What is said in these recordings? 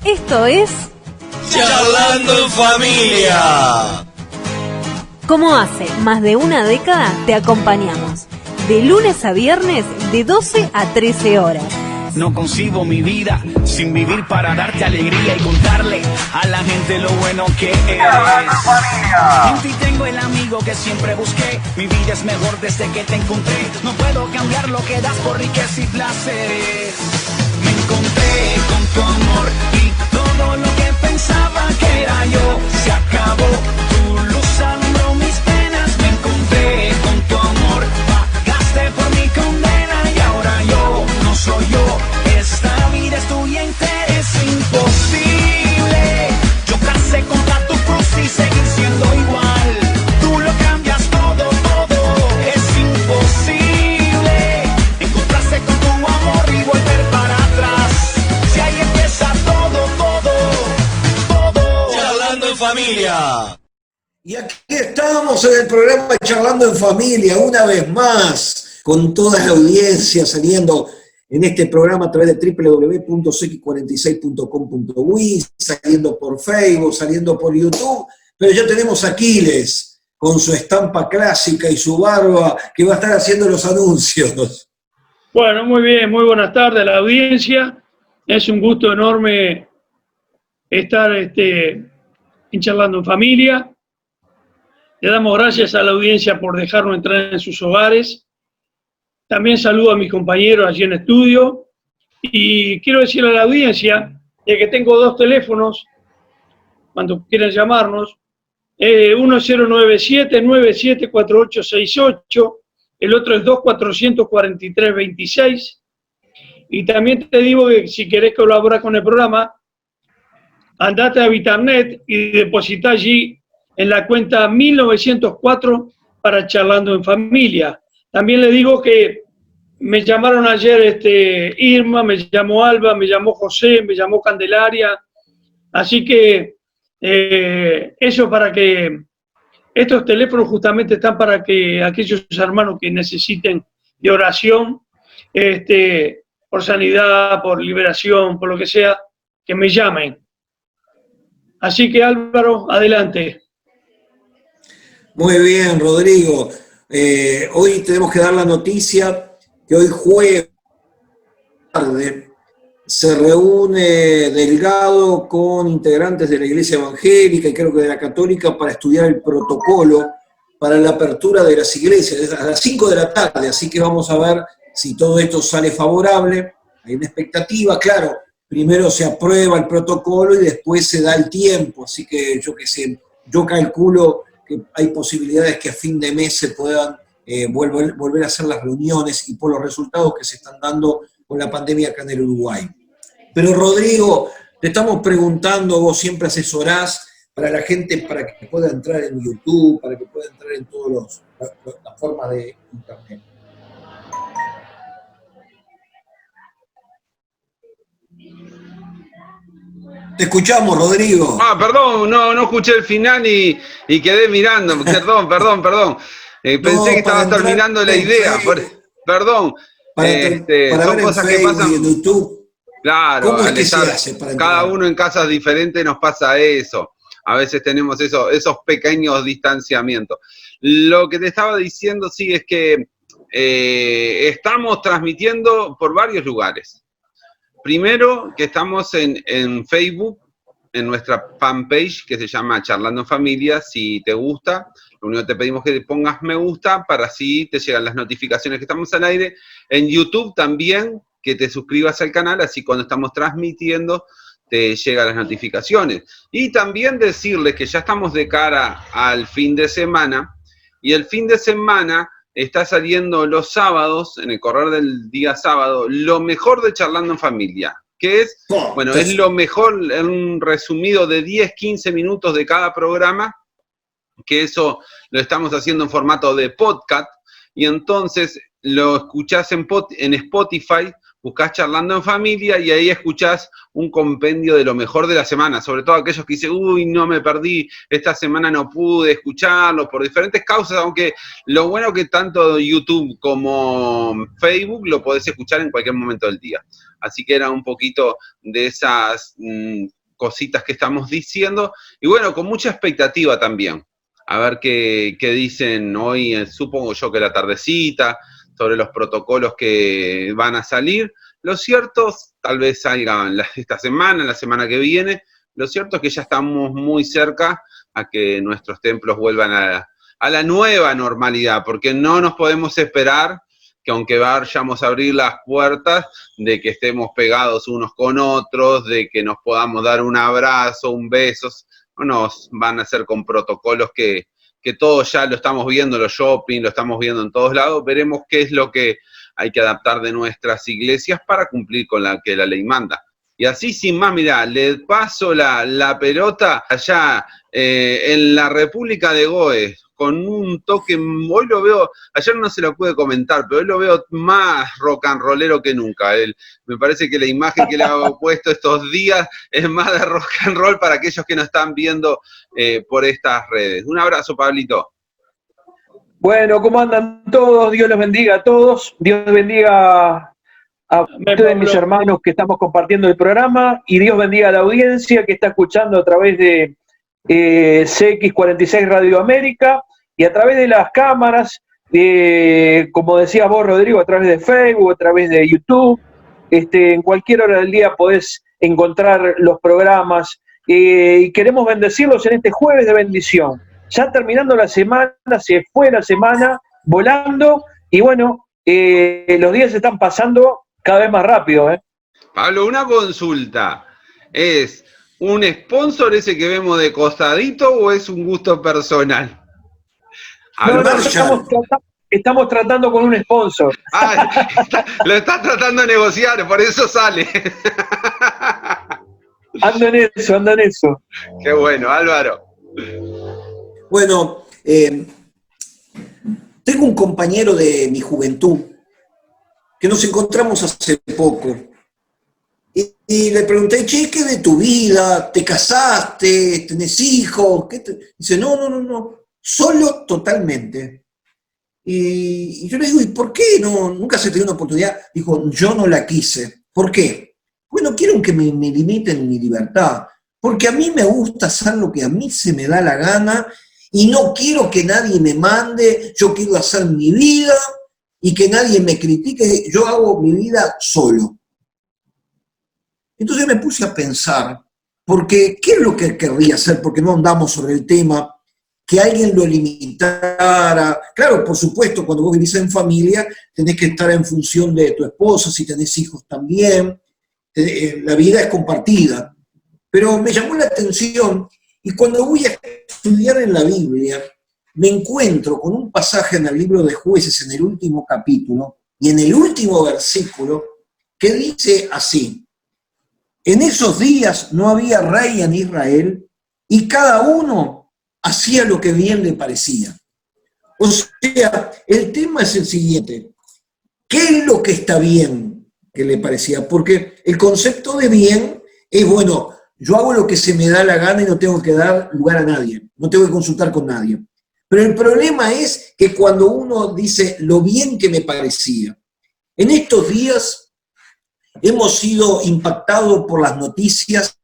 Esto es Charlando en Familia. Como hace más de una década te acompañamos, de lunes a viernes de 12 a 13 horas. No concibo mi vida sin vivir para darte alegría y contarle a la gente lo bueno que eres. En ti tengo el amigo que siempre busqué. Mi vida es mejor desde que te encontré. No puedo cambiar lo que das por riqueza y placeres. Me encontré con tu amor y todo lo que pensaba que era yo se acabó. Tu luz alumbró mis penas. Me encontré con tu amor. Pagaste por mi condena y ahora yo no soy yo. Esta vida es tuya entera, es imposible chocarse contra tu cruz y seguir siendo igual. Tú lo cambias todo, es imposible encontrarse con tu amor y volver para atrás. Si ahí empieza todo. Charlando en Familia. Y aquí estamos en el programa Charlando en Familia, una vez más, con toda la audiencia saliendo en este programa a través de www.cx46.com.uy, saliendo por Facebook, saliendo por YouTube, pero ya tenemos a Aquiles con su estampa clásica y su barba que va a estar haciendo los anuncios. Bueno, muy bien, muy buenas tardes a la audiencia. Es un gusto enorme estar en Charlando en Familia. Le damos gracias a la audiencia por dejarnos entrar en sus hogares. También saludo a mis compañeros allí en estudio y quiero decirle a la audiencia de que tengo dos teléfonos cuando quieran llamarnos. Uno es 097-974868, el otro es 2443-26. Y también te digo que si querés colaborar con el programa, andate a Vitarnet y deposita allí en la cuenta 1904 para Charlando en Familia. También le digo que me llamaron ayer Irma, me llamó Alba, me llamó José, me llamó Candelaria. Así que eso para que estos teléfonos justamente están para que aquellos hermanos que necesiten de oración, por sanidad, por liberación, por lo que sea, que me llamen. Así que Álvaro, adelante. Muy bien, Rodrigo. Hoy tenemos que dar la noticia que hoy jueves tarde se reúne Delgado con integrantes de la Iglesia Evangélica y creo que de la Católica para estudiar el protocolo para la apertura de las iglesias a las 5 de la tarde, así que vamos a ver si todo esto sale favorable. Hay una expectativa, claro, primero se aprueba el protocolo y después se da el tiempo, así que yo calculo que hay posibilidades que a fin de mes se puedan volver a hacer las reuniones y por los resultados que se están dando con la pandemia acá en el Uruguay. Pero Rodrigo, te estamos preguntando, vos siempre asesorás para la gente para que pueda entrar en YouTube, para que pueda entrar en todas las formas de Internet. Te escuchamos, Rodrigo. Perdón, no escuché el final y quedé mirando. Perdón. Pensé que estabas terminando la idea. Perdón. Para son ver cosas en Facebook que pasan. y en YouTube. Claro, ¿Cómo es que se hace para entrar? Cada uno en casas diferentes nos pasa eso. A veces tenemos esos pequeños distanciamientos. Lo que te estaba diciendo, sí, es que estamos transmitiendo por varios lugares. Primero, que estamos en Facebook, en nuestra fanpage que se llama Charlando en Familia. Si te gusta, lo único que te pedimos es que pongas me gusta para así te llegan las notificaciones que estamos al aire. En YouTube también, que te suscribas al canal, así cuando estamos transmitiendo te llegan las notificaciones. Y también decirles que ya estamos de cara al fin de semana, y el fin de semana está saliendo los sábados, en el correr del día sábado, lo mejor de Charlando en Familia, que es, es lo mejor en un resumido de 10-15 minutos de cada programa, que eso lo estamos haciendo en formato de podcast, y entonces lo escuchás en Spotify, buscás Charlando en Familia y ahí escuchás un compendio de lo mejor de la semana, sobre todo aquellos que dicen, uy, no me perdí, esta semana no pude escucharlo por diferentes causas, aunque lo bueno que tanto YouTube como Facebook lo podés escuchar en cualquier momento del día. Así que era un poquito de esas cositas que estamos diciendo, y bueno, con mucha expectativa también. A ver qué dicen hoy, supongo yo que la tardecita, sobre los protocolos que van a salir. Lo cierto, tal vez salgan esta semana, la semana que viene, lo cierto es que ya estamos muy cerca a que nuestros templos vuelvan a la nueva normalidad, porque no nos podemos esperar que aunque vayamos a abrir las puertas, de que estemos pegados unos con otros, de que nos podamos dar un abrazo, un beso. No nos van a hacer con protocolos que todos ya lo estamos viendo en los shopping, lo estamos viendo en todos lados. Veremos qué es lo que hay que adaptar de nuestras iglesias para cumplir con la que la ley manda. Y así sin más, mirá, le paso la pelota allá en la República de Goes, con un toque, hoy lo veo, ayer no se lo pude comentar, pero hoy lo veo más rock and rollero que nunca. Me parece que la imagen que le hago puesto estos días es más de rock and roll para aquellos que nos están viendo por estas redes. Un abrazo, Pablito. Bueno, ¿cómo andan todos? Dios los bendiga a todos. Dios bendiga a ustedes, mis hermanos, que estamos compartiendo el programa, y Dios bendiga a la audiencia que está escuchando a través de CX46 Radio América y a través de las cámaras, como decías vos, Rodrigo, a través de Facebook, a través de YouTube. En cualquier hora del día podés encontrar los programas, y queremos bendecirlos en este jueves de bendición. Ya terminando la semana, se fue la semana volando, y bueno, los días se están pasando cada vez más rápido. Pablo, una consulta. ¿Es un sponsor ese que vemos de costadito o es un gusto personal? No, estamos tratando con un sponsor. Lo está tratando de negociar, por eso sale. Ando en eso. Qué bueno, Álvaro. Bueno, tengo un compañero de mi juventud que nos encontramos hace poco. Y le pregunté, che, ¿qué de tu vida? ¿Te casaste? ¿Tenés hijos? Dice, no, solo totalmente. Y yo le digo, ¿y por qué nunca se te dio una oportunidad? Dijo, yo no la quise. ¿Por qué? Bueno, quiero que me limiten mi libertad, porque a mí me gusta hacer lo que a mí se me da la gana y no quiero que nadie me mande, yo quiero hacer mi vida y que nadie me critique, yo hago mi vida solo. Entonces me puse a pensar, porque ¿qué es lo que querría hacer? Porque no andamos sobre el tema, que alguien lo limitara. Claro, por supuesto, cuando vos vivís en familia, tenés que estar en función de tu esposa, si tenés hijos también, la vida es compartida. Pero me llamó la atención, y cuando voy a estudiar en la Biblia, me encuentro con un pasaje en el libro de Jueces, en el último capítulo, y en el último versículo, que dice así: en esos días no había rey en Israel, y cada uno hacía lo que bien le parecía. O sea, el tema es el siguiente: ¿qué es lo que está bien que le parecía? Porque el concepto de bien es, bueno, yo hago lo que se me da la gana y no tengo que dar lugar a nadie, no tengo que consultar con nadie. Pero el problema es que cuando uno dice lo bien que me parecía, en estos días hemos sido impactados por las noticias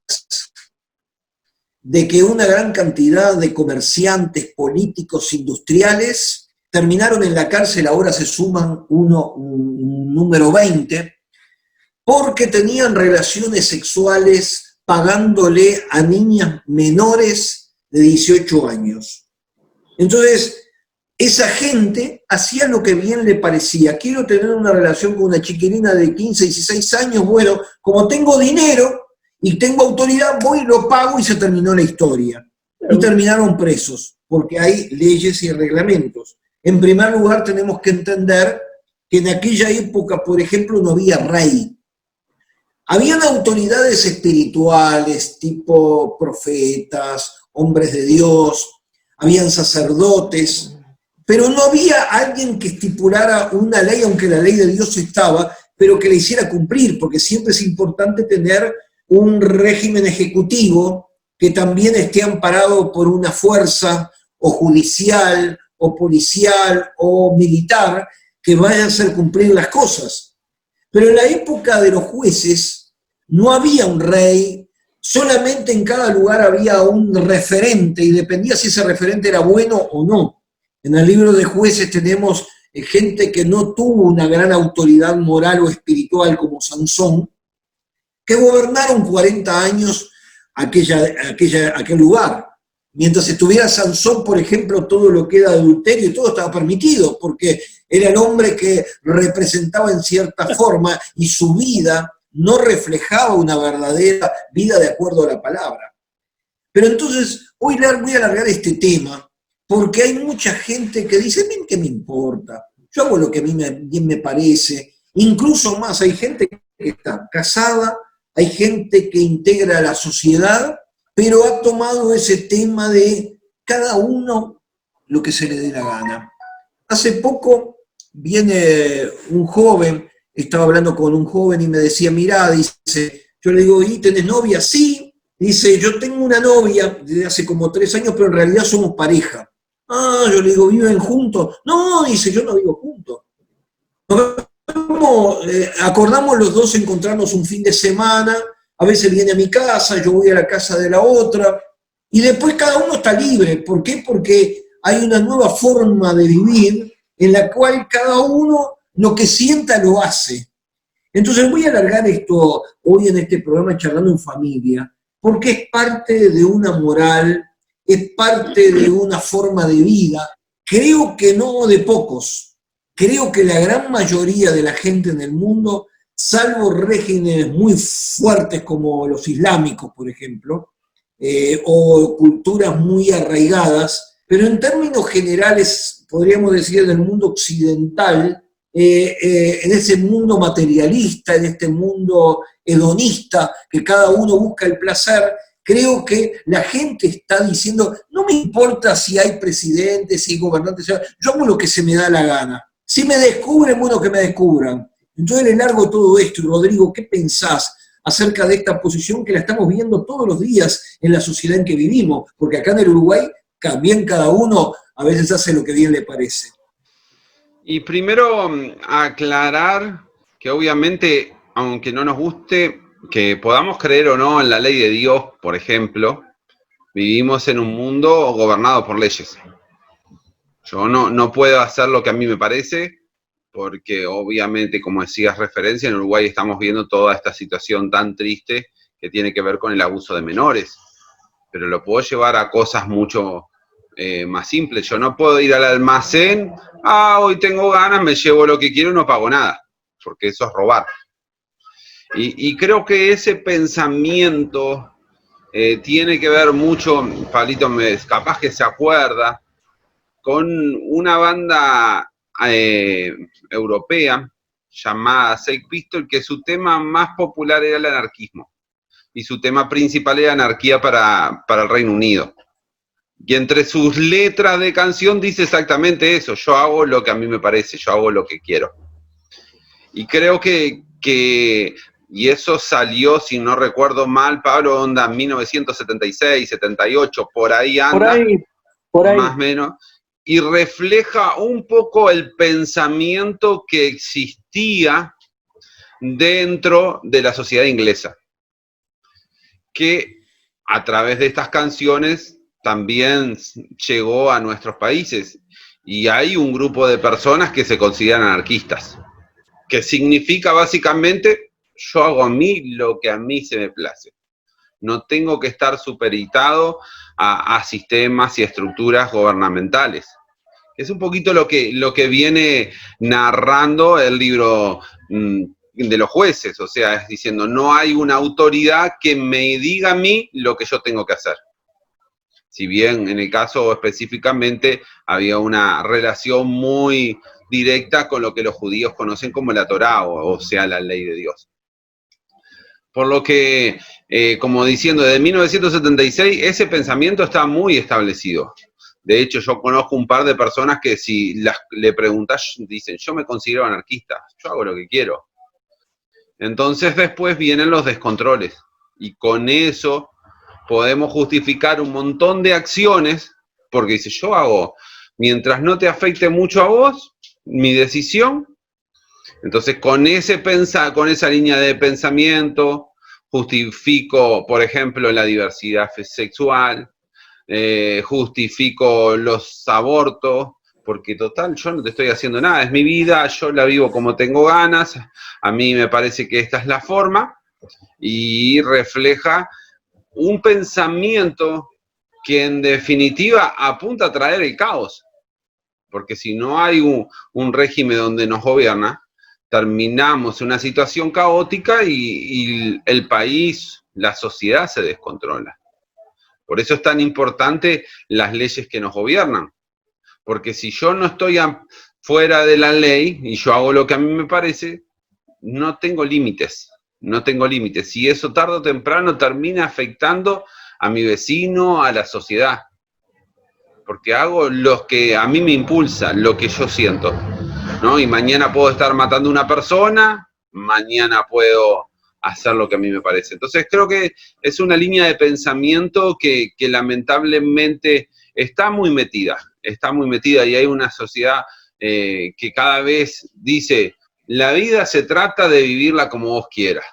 de que una gran cantidad de comerciantes, políticos, industriales terminaron en la cárcel, ahora se suman un número 20, porque tenían relaciones sexuales pagándole a niñas menores de 18 años. Entonces, esa gente hacía lo que bien le parecía. Quiero tener una relación con una chiquilina de 15, 16 años, bueno, como tengo dinero y tengo autoridad, voy, lo pago y se terminó la historia. Y terminaron presos, porque hay leyes y reglamentos. En primer lugar, tenemos que entender que en aquella época, por ejemplo, no había rey. Habían autoridades espirituales, tipo profetas, hombres de Dios, habían sacerdotes, pero no había alguien que estipulara una ley, aunque la ley de Dios estaba, pero que la hiciera cumplir, porque siempre es importante tener un régimen ejecutivo que también esté amparado por una fuerza o judicial o policial o militar que vaya a hacer cumplir las cosas. Pero en la época de los jueces no había un rey, solamente en cada lugar había un referente y dependía si ese referente era bueno o no. En el libro de Jueces tenemos gente que no tuvo una gran autoridad moral o espiritual como Sansón, que gobernaron 40 años aquel lugar. Mientras estuviera Sansón, por ejemplo, todo lo que era adulterio y todo estaba permitido, porque era el hombre que representaba en cierta forma y su vida no reflejaba una verdadera vida de acuerdo a la palabra. Pero entonces, hoy voy a alargar este tema, porque hay mucha gente que dice, ¿qué me importa? Yo hago lo que a mí bien me parece. Incluso más, hay gente que está casada, hay gente que integra la sociedad, pero ha tomado ese tema de cada uno lo que se le dé la gana. Hace poco viene un joven, estaba hablando con un joven y me decía, mirá, dice, yo le digo, ¿y tenés novia? Sí. Dice, yo tengo una novia desde hace como 3 años, pero en realidad somos pareja. Ah, yo le digo, ¿viven juntos? No, dice, yo no vivo juntos. Acordamos los dos encontrarnos un fin de semana, a veces viene a mi casa, yo voy a la casa de la otra, y después cada uno está libre. ¿Por qué? Porque hay una nueva forma de vivir en la cual cada uno lo que sienta lo hace. Entonces voy a alargar esto hoy en este programa Charlando en Familia, porque es parte de una moral, es parte de una forma de vida, creo que no de pocos, creo que la gran mayoría de la gente en el mundo, salvo regímenes muy fuertes como los islámicos, por ejemplo, o culturas muy arraigadas, pero en términos generales, podríamos decir, del mundo occidental, en ese mundo materialista, en este mundo hedonista, que cada uno busca el placer, creo que la gente está diciendo, no me importa si hay presidentes, si hay gobernantes, yo hago lo que se me da la gana. Si me descubren, bueno, que me descubran. Entonces le largo todo esto. Y Rodrigo, ¿qué pensás acerca de esta posición que la estamos viendo todos los días en la sociedad en que vivimos? Porque acá en el Uruguay también cada uno a veces hace lo que bien le parece. Y primero aclarar que obviamente, aunque no nos guste, que podamos creer o no en la ley de Dios, por ejemplo, vivimos en un mundo gobernado por leyes. Yo no puedo hacer lo que a mí me parece, porque obviamente, como decías referencia, en Uruguay estamos viendo toda esta situación tan triste que tiene que ver con el abuso de menores. Pero lo puedo llevar a cosas mucho más simples. Yo no puedo ir al almacén, hoy tengo ganas, me llevo lo que quiero y no pago nada, porque eso es robar. Y creo que ese pensamiento tiene que ver mucho, Pablito capaz que se acuerda, con una banda europea llamada Sex Pistols, que su tema más popular era el anarquismo, y su tema principal era anarquía para el Reino Unido. Y entre sus letras de canción dice exactamente eso: yo hago lo que a mí me parece, yo hago lo que quiero. Y creo que y eso salió, si no recuerdo mal, Pablo, onda 1976, 78, por ahí anda, por ahí. Más o menos, y refleja un poco el pensamiento que existía dentro de la sociedad inglesa, que a través de estas canciones también llegó a nuestros países, y hay un grupo de personas que se consideran anarquistas, que significa básicamente, yo hago a mí lo que a mí se me place. No tengo que estar supeditado a sistemas y estructuras gubernamentales. Es un poquito lo que viene narrando el libro de los jueces, o sea, es diciendo, no hay una autoridad que me diga a mí lo que yo tengo que hacer. Si bien en el caso específicamente había una relación muy directa con lo que los judíos conocen como la Torá, o sea, la ley de Dios. Por lo que, como diciendo, desde 1976 ese pensamiento está muy establecido. De hecho, yo conozco un par de personas que si le preguntas, dicen, yo me considero anarquista, yo hago lo que quiero. Entonces después vienen los descontroles y con eso podemos justificar un montón de acciones, porque dice, yo hago, mientras no te afecte mucho a vos, mi decisión. Entonces con esa línea de pensamiento justifico, por ejemplo, la diversidad sexual, justifico los abortos, porque total, yo no te estoy haciendo nada, es mi vida, yo la vivo como tengo ganas, a mí me parece que esta es la forma, y refleja un pensamiento que en definitiva apunta a traer el caos, porque si no hay un régimen donde nos gobierna, terminamos en una situación caótica y el país, la sociedad se descontrola. Por eso es tan importante las leyes que nos gobiernan, porque si yo no estoy fuera de la ley y yo hago lo que a mí me parece, no tengo límites, no tengo límites. Y eso tarde o temprano termina afectando a mi vecino, a la sociedad. Porque hago lo que a mí me impulsa, lo que yo siento, ¿no? Y mañana puedo estar matando a una persona, mañana puedo hacer lo que a mí me parece. Entonces creo que es una línea de pensamiento que lamentablemente está muy metida y hay una sociedad que cada vez dice, la vida se trata de vivirla como vos quieras,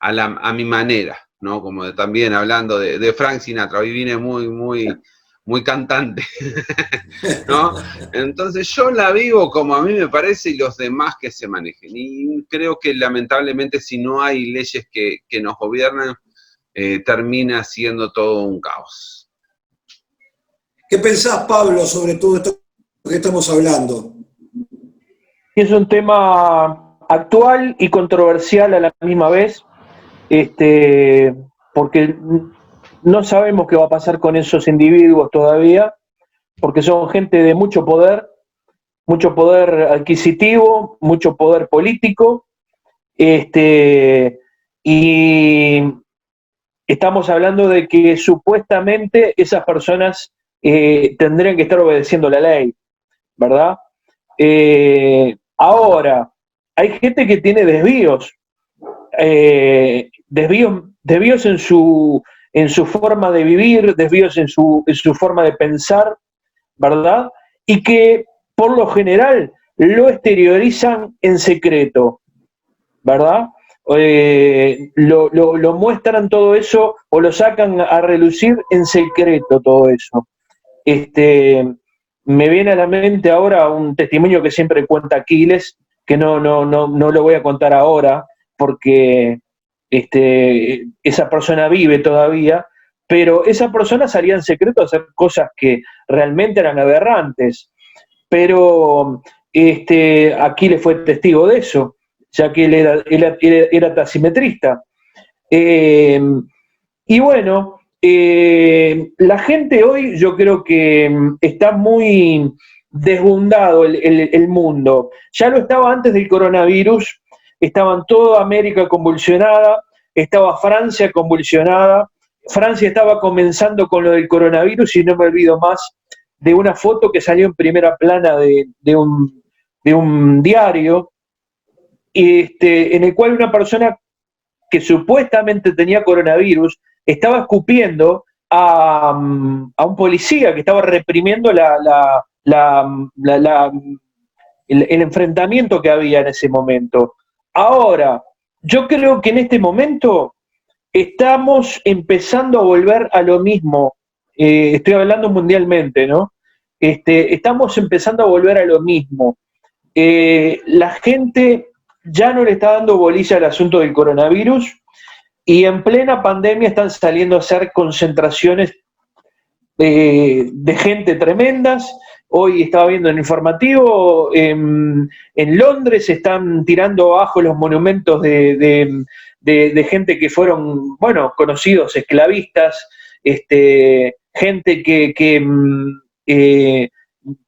a mi manera, ¿no? Como también hablando de Frank Sinatra, hoy vine muy cantante, ¿no? Entonces yo la vivo como a mí me parece y los demás que se manejen. Y creo que lamentablemente si no hay leyes que nos gobiernan, termina siendo todo un caos. ¿Qué pensás, Pablo, sobre todo esto que estamos hablando? Es un tema actual y controversial a la misma vez, porque no sabemos qué va a pasar con esos individuos todavía, porque son gente de mucho poder adquisitivo, mucho poder político, y estamos hablando de que supuestamente esas personas tendrían que estar obedeciendo la ley, ¿verdad? Ahora, hay gente que tiene desvíos en su forma de vivir, desvíos en su forma de pensar, ¿verdad? Y que por lo general lo exteriorizan en secreto, ¿verdad? Lo muestran todo eso o lo sacan a relucir en secreto todo eso. Me viene a la mente ahora un testimonio que siempre cuenta Aquiles, que no lo voy a contar ahora, porque esa persona vive todavía, pero esa persona salía en secreto a hacer cosas que realmente eran aberrantes, pero Aquiles fue testigo de eso, ya que él era taximetrista. Y bueno, la gente hoy yo creo que está muy desbundado el mundo. Ya lo estaba antes del coronavirus, estaban toda América convulsionada, estaba Francia convulsionada. Francia estaba comenzando con lo del coronavirus y no me olvido más de una foto que salió en primera plana de un diario, en el cual una persona que supuestamente tenía coronavirus estaba escupiendo a un policía que estaba reprimiendo el enfrentamiento que había en ese momento. Ahora, yo creo que en este momento estamos empezando a volver a lo mismo. Estoy hablando mundialmente, ¿no? Estamos empezando a volver a lo mismo. La gente ya no le está dando bolilla al asunto del coronavirus y en plena pandemia están saliendo a hacer concentraciones de gente tremendas. Hoy estaba viendo en el informativo, en Londres están tirando abajo los monumentos de gente que fueron, bueno, conocidos esclavistas, gente que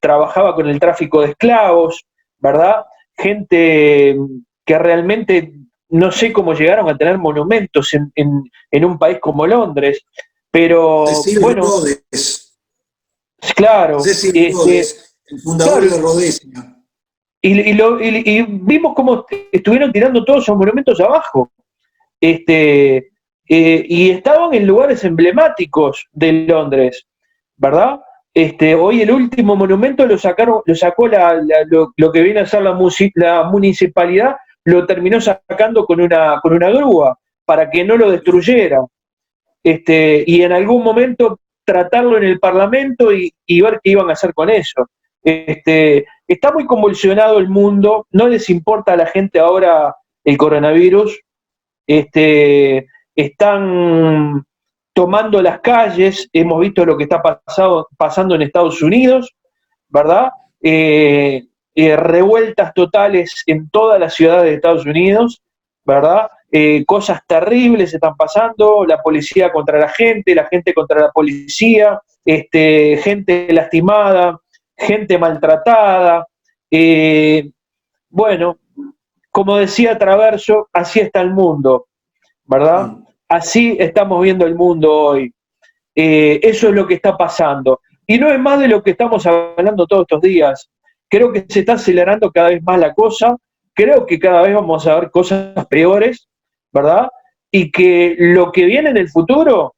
trabajaba con el tráfico de esclavos, ¿verdad? Gente que realmente no sé cómo llegaron a tener monumentos en un país como Londres, pero Cecil bueno, Rhodes. claro, Cecil Rhodes, el fundador de Rhodesia. y vimos cómo estuvieron tirando todos esos monumentos abajo. Y estaban en lugares emblemáticos de Londres, ¿verdad? Hoy el último monumento lo sacó lo que viene a ser la municipalidad, lo terminó sacando con una grúa para que no lo destruyeran. Y en algún momento tratarlo en el Parlamento y ver qué iban a hacer con eso. Está muy convulsionado el mundo, no les importa a la gente ahora el coronavirus, están tomando las calles, hemos visto lo que está pasando en Estados Unidos, ¿verdad? Revueltas totales en todas las ciudades de Estados Unidos, ¿verdad? Cosas terribles están pasando, la policía contra la gente contra la policía, gente lastimada, gente maltratada. Bueno, como decía Traverso, así está el mundo, ¿verdad? Así estamos viendo el mundo hoy. Eso es lo que está pasando. Y no es más de lo que estamos hablando todos estos días. Creo que se está acelerando cada vez más la cosa, creo que cada vez vamos a ver cosas peores, ¿verdad? Y que lo que viene en el futuro,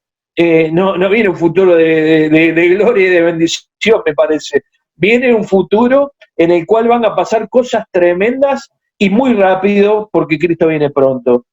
no viene un futuro de gloria y de bendición, me parece. Viene un futuro en el cual van a pasar cosas tremendas y muy rápido, porque Cristo viene pronto.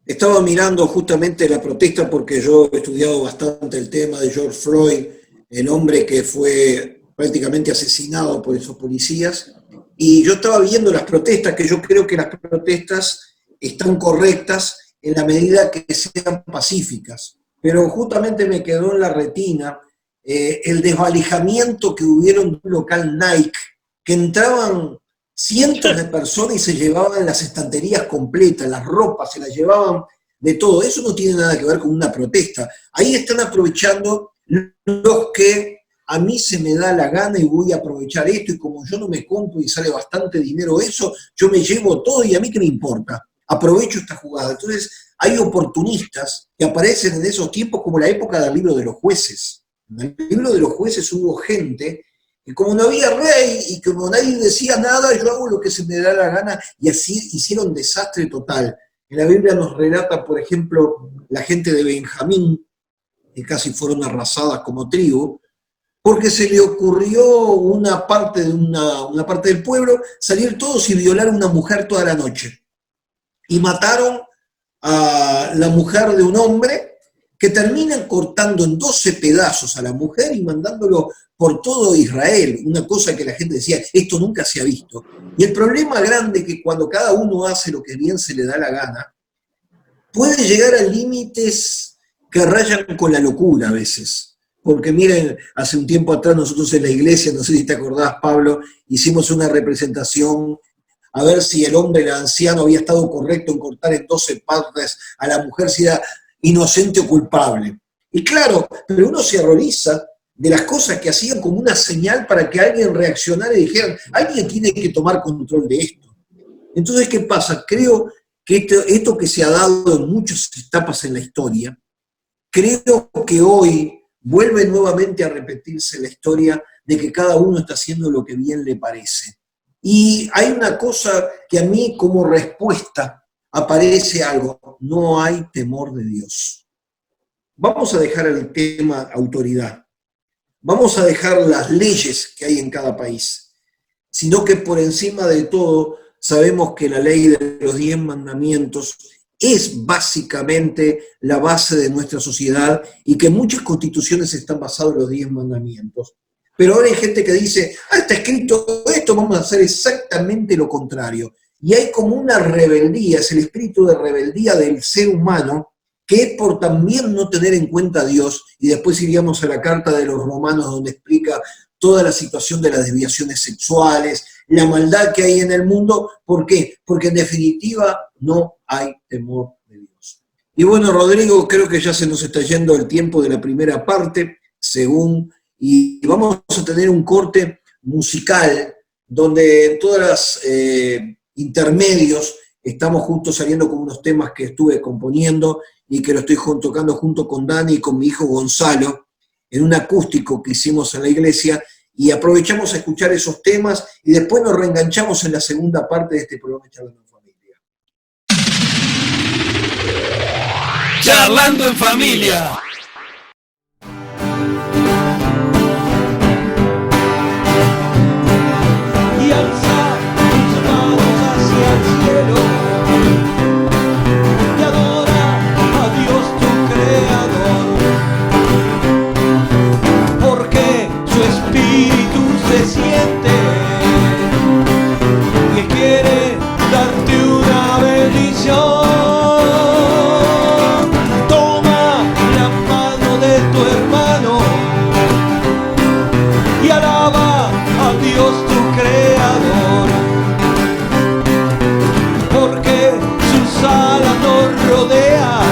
Estaba mirando justamente la protesta porque yo he estudiado bastante el tema de George Floyd, el hombre que fue prácticamente asesinado por esos policías, y yo estaba viendo las protestas, que yo creo que las protestas están correctas en la medida que sean pacíficas, pero justamente me quedó en la retina el desvalijamiento que hubieron de un local Nike, que entraban cientos de personas y se llevaban las estanterías completas, las ropas, se las llevaban de todo. Eso no tiene nada que ver con una protesta. Ahí están aprovechando los que a mí se me da la gana y voy a aprovechar esto, y como yo no me compro y sale bastante dinero eso, yo me llevo todo y a mí qué me importa. Aprovecho esta jugada. Entonces hay oportunistas que aparecen en esos tiempos como la época del libro de los jueces. En el libro de los jueces hubo gente y como no había rey y como nadie decía nada, yo hago lo que se me da la gana, y así hicieron desastre total. En la Biblia nos relata, por ejemplo, la gente de Benjamín, que casi fueron arrasadas como trigo, porque se le ocurrió una parte del pueblo salir todos y violar a una mujer toda la noche. Y mataron a la mujer de un hombre, que terminan cortando en 12 pedazos a la mujer y mandándolo por todo Israel, una cosa que la gente decía, esto nunca se ha visto. Y el problema grande es que cuando cada uno hace lo que bien se le da la gana, puede llegar a límites que rayan con la locura a veces. Porque miren, hace un tiempo atrás nosotros en la iglesia, no sé si te acordás, Pablo, hicimos una representación a ver si el hombre, el anciano, había estado correcto en cortar en 12 partes a la mujer, si era inocente o culpable. Y claro, pero uno se horroriza de las cosas que hacían como una señal para que alguien reaccionara y dijera, alguien tiene que tomar control de esto. Entonces, ¿qué pasa? Creo que esto que se ha dado en muchas etapas en la historia, creo que hoy vuelve nuevamente a repetirse la historia de que cada uno está haciendo lo que bien le parece. Y hay una cosa que a mí como respuesta aparece algo, no hay temor de Dios. Vamos a dejar el tema autoridad, vamos a dejar las leyes que hay en cada país, sino que por encima de todo sabemos que la ley de los 10 mandamientos es básicamente la base de nuestra sociedad y que muchas constituciones están basadas en los 10 mandamientos. Pero ahora hay gente que dice, está escrito esto, vamos a hacer exactamente lo contrario. Y hay como una rebeldía, es el espíritu de rebeldía del ser humano, que es por también no tener en cuenta a Dios, y después iríamos a la carta de los Romanos donde explica toda la situación de las desviaciones sexuales, la maldad que hay en el mundo. ¿Por qué? Porque en definitiva no hay temor de Dios. Y bueno, Rodrigo, creo que ya se nos está yendo el tiempo de la primera parte, y vamos a tener un corte musical donde en todas las intermedios estamos juntos saliendo con unos temas que estuve componiendo y que lo estoy tocando junto con Dani y con mi hijo Gonzalo en un acústico que hicimos en la iglesia, y aprovechamos a escuchar esos temas y después nos reenganchamos en la segunda parte de este programa Charlando en Familia. Charlando en Familia. Y alza tus manos hacia el cielo y adora a Dios tu Creador, porque su espíritu se siente que quiere darte una bendición. Toma la mano de tu hermano y alaba a Dios tu Creador, porque sus alas nos rodean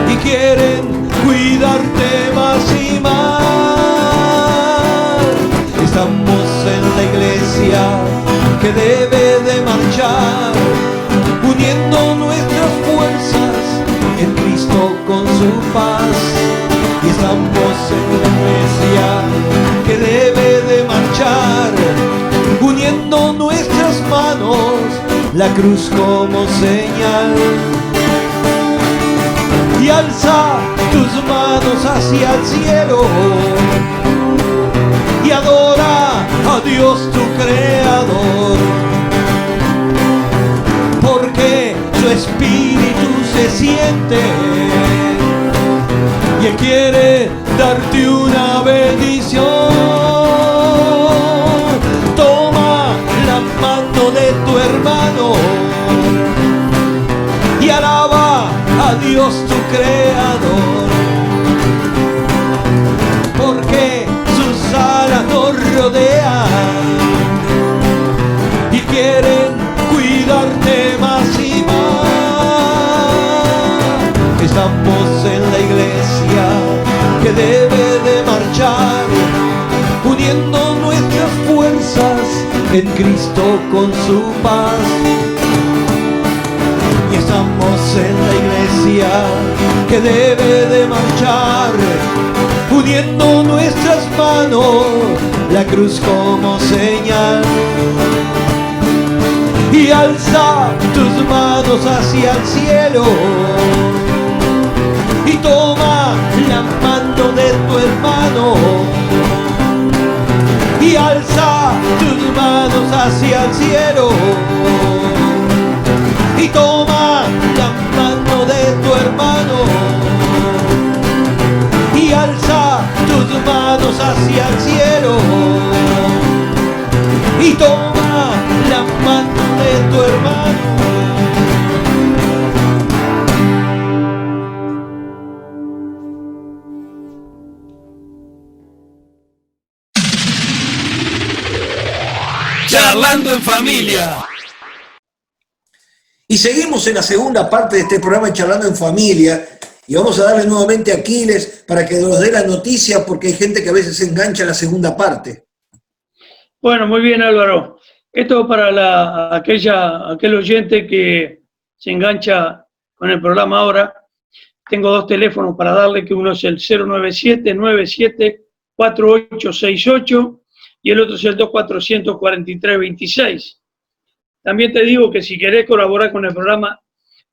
y quieren cuidarte más y más. Estamos en la iglesia que debe de marchar, uniendo nuestras fuerzas en Cristo con su paz. Y estamos en la iglesia que debe de marchar, uniendo nuestras manos, la cruz como señal. Y alza tus manos hacia el cielo y adora a Dios tu Creador, porque su espíritu se siente y Él quiere darte una bendición. Toma la mano de tu hermano y alaba a Dios tu Creador, porque sus alas nos rodean y quieren cuidarte más y más. Estamos en la iglesia que debe de marchar, uniendo nuestras fuerzas en Cristo con su paz. Y estamos en la iglesia que debe de marchar, uniendo nuestras manos, la cruz como señal. Y alza tus manos hacia el cielo y toma la mano de tu hermano. Y alza tus manos hacia el cielo y toma la mano de tu hermano. Y alza tus manos hacia el cielo y toma la mano de tu hermano. Charlando en Familia. Y seguimos en la segunda parte de este programa Charlando en Familia y vamos a darle nuevamente a Aquiles para que nos dé la noticia, porque hay gente que a veces se engancha a la segunda parte. Bueno, muy bien, Álvaro. Esto para aquel oyente que se engancha con el programa ahora. Tengo dos teléfonos para darle, que uno es el 097-97-4868 y el otro es el 2443-26. También te digo que si querés colaborar con el programa,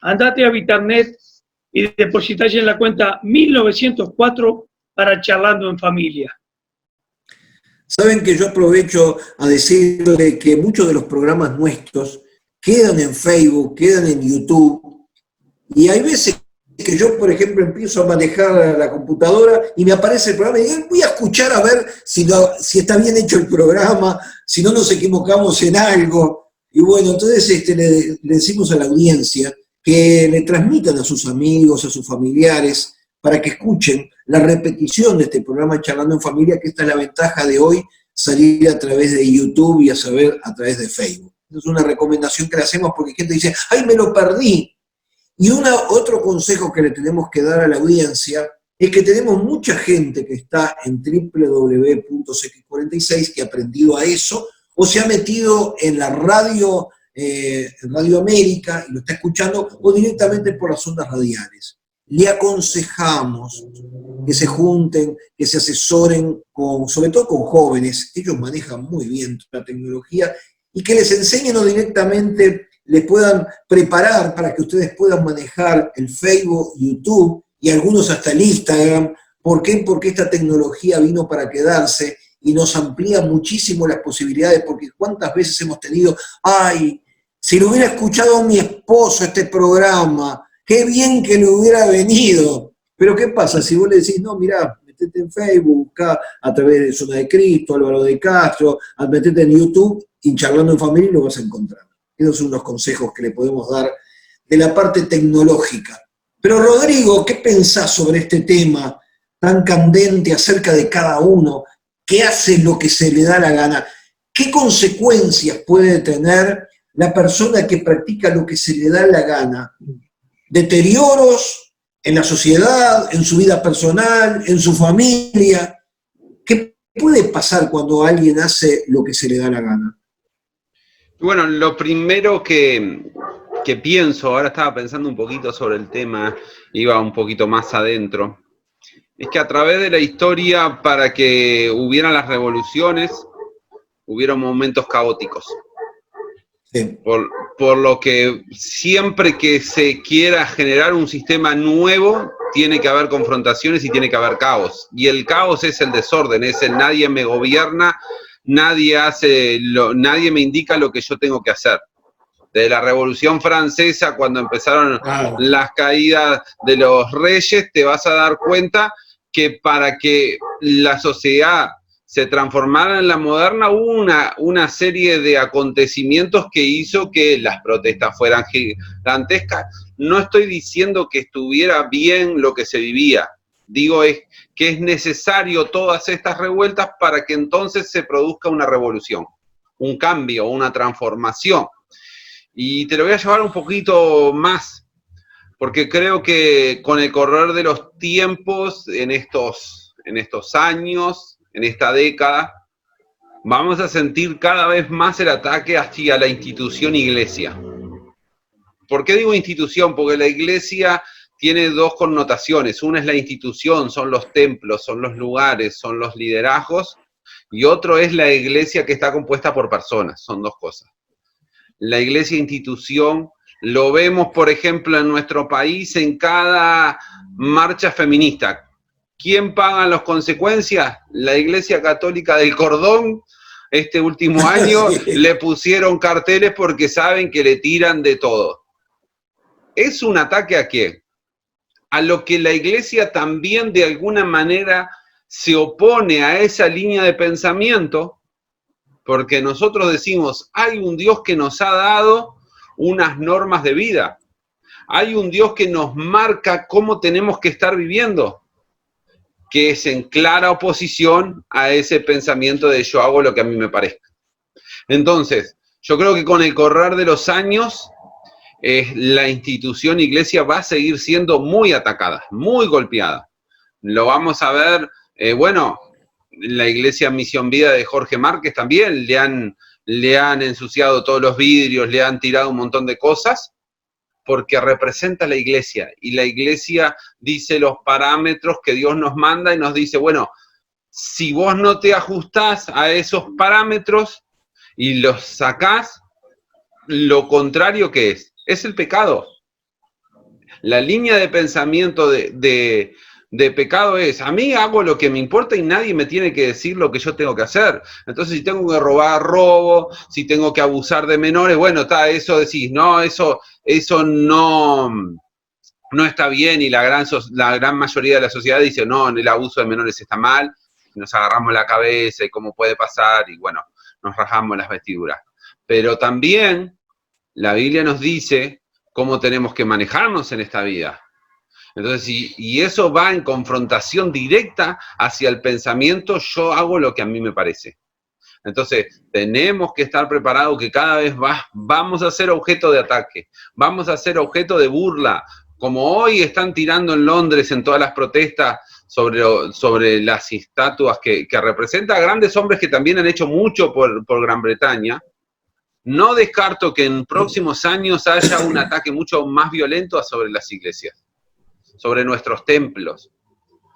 andate a Vitarnet y depositá en la cuenta 1904 para Charlando en Familia. Saben que yo aprovecho a decirle que muchos de los programas nuestros quedan en Facebook, quedan en YouTube, y hay veces que yo, por ejemplo, empiezo a manejar la computadora y me aparece el programa y digo, voy a escuchar a ver si está bien hecho el programa, si no nos equivocamos en algo. Y bueno, entonces le decimos a la audiencia que le transmitan a sus amigos, a sus familiares, para que escuchen la repetición de este programa Charlando en Familia, que esta es la ventaja de hoy, salir a través de YouTube y a saber a través de Facebook. Es una recomendación que le hacemos porque gente dice, ¡ay, me lo perdí! Y otro consejo que le tenemos que dar a la audiencia es que tenemos mucha gente que está en www.cx46 que ha aprendido a eso, o se ha metido en la radio, en Radio América, y lo está escuchando, o directamente por las ondas radiales. le aconsejamos que se junten, que se asesoren, sobre todo con jóvenes, ellos manejan muy bien la tecnología, y que les enseñen o directamente les puedan preparar para que ustedes puedan manejar el Facebook, YouTube y algunos hasta el Instagram. ¿Por qué? Porque esta tecnología vino para quedarse y nos amplía muchísimo las posibilidades, porque cuántas veces hemos tenido, ay, si lo hubiera escuchado mi esposo este programa, qué bien que le hubiera venido. Pero ¿qué pasa? Si vos le decís, no, mirá, metete en Facebook, buscá a través de Zona de Cristo, Álvaro de Castro, metete en YouTube y Charlando en Familia lo vas a encontrar. Esos son los consejos que le podemos dar de la parte tecnológica. Pero Rodrigo, ¿qué pensás sobre este tema tan candente acerca de cada uno que hace lo que se le da la gana? ¿Qué consecuencias puede tener la persona que practica lo que se le da la gana? ¿Deterioros en la sociedad, en su vida personal, en su familia? ¿Qué puede pasar cuando alguien hace lo que se le da la gana? Bueno, lo primero que pienso, ahora estaba pensando un poquito sobre el tema, iba un poquito más adentro, es que a través de la historia, para que hubieran las revoluciones, hubieron momentos caóticos. Sí. Por lo que siempre que se quiera generar un sistema nuevo, tiene que haber confrontaciones y tiene que haber caos. Y el caos es el desorden, es el nadie me gobierna, nadie me indica lo que yo tengo que hacer. De la Revolución Francesa, cuando empezaron las caídas de los reyes, te vas a dar cuenta que para que la sociedad se transformara en la moderna, hubo una serie de acontecimientos que hizo que las protestas fueran gigantescas. No estoy diciendo que estuviera bien lo que se vivía, digo que es necesario todas estas revueltas para que entonces se produzca una revolución, un cambio, una transformación. Y te lo voy a llevar un poquito más, porque creo que con el correr de los tiempos, en estos años, en esta década, vamos a sentir cada vez más el ataque hacia la institución iglesia. ¿Por qué digo institución? Porque la iglesia tiene dos connotaciones. Una es la institución, son los templos, son los lugares, son los liderazgos, y otro es la iglesia que está compuesta por personas, son dos cosas. La iglesia institución lo vemos, por ejemplo, en nuestro país en cada marcha feminista. ¿Quién paga las consecuencias? La Iglesia Católica del Cordón. Este último año le pusieron carteles porque saben que le tiran de todo. ¿Es un ataque a qué? A lo que la Iglesia también de alguna manera se opone a esa línea de pensamiento, porque nosotros decimos, hay un Dios que nos ha dado unas normas de vida. Hay un Dios que nos marca cómo tenemos que estar viviendo, que es en clara oposición a ese pensamiento de yo hago lo que a mí me parezca. Entonces, yo creo que con el correr de los años, la institución iglesia va a seguir siendo muy atacada, muy golpeada. Lo vamos a ver, bueno, la iglesia Misión Vida de Jorge Márquez también le han ensuciado todos los vidrios, le han tirado un montón de cosas, porque representa a la iglesia, y la iglesia dice los parámetros que Dios nos manda y nos dice, bueno, si vos no te ajustás a esos parámetros y los sacás, lo contrario que es el pecado. La línea de pensamiento de pecado es, a mí hago lo que me importa y nadie me tiene que decir lo que yo tengo que hacer. Entonces, si tengo que robar, robo, si tengo que abusar de menores, bueno, eso decís, no, eso no está bien, y la gran mayoría de la sociedad dice, no, el abuso de menores está mal, y nos agarramos la cabeza y cómo puede pasar, y bueno, nos rajamos las vestiduras. Pero también la Biblia nos dice cómo tenemos que manejarnos en esta vida. Entonces, y eso va en confrontación directa hacia el pensamiento, yo hago lo que a mí me parece. Entonces, tenemos que estar preparados que cada vez vamos a ser objeto de ataque, vamos a ser objeto de burla, como hoy están tirando en Londres en todas las protestas sobre las estatuas que representan a grandes hombres que también han hecho mucho por Gran Bretaña. No descarto que en próximos años haya un ataque mucho más violento sobre las iglesias. sobre nuestros templos,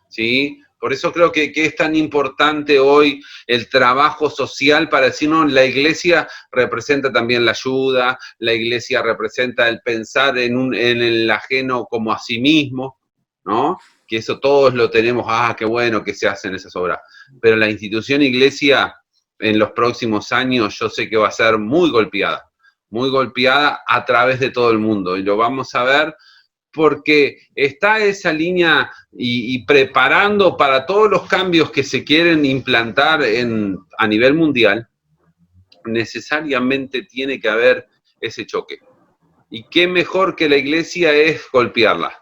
¿sí? Por eso creo que es tan importante hoy el trabajo social para decirnos, la iglesia representa también la ayuda, la iglesia representa el pensar en el ajeno como a sí mismo, ¿no? Que eso todos lo tenemos, qué bueno que se hacen esas obras. Pero la institución iglesia en los próximos años yo sé que va a ser muy golpeada a través de todo el mundo. Y lo vamos a ver porque está esa línea y preparando para todos los cambios que se quieren implantar a nivel mundial, necesariamente tiene que haber ese choque. Y qué mejor que la iglesia es golpearla.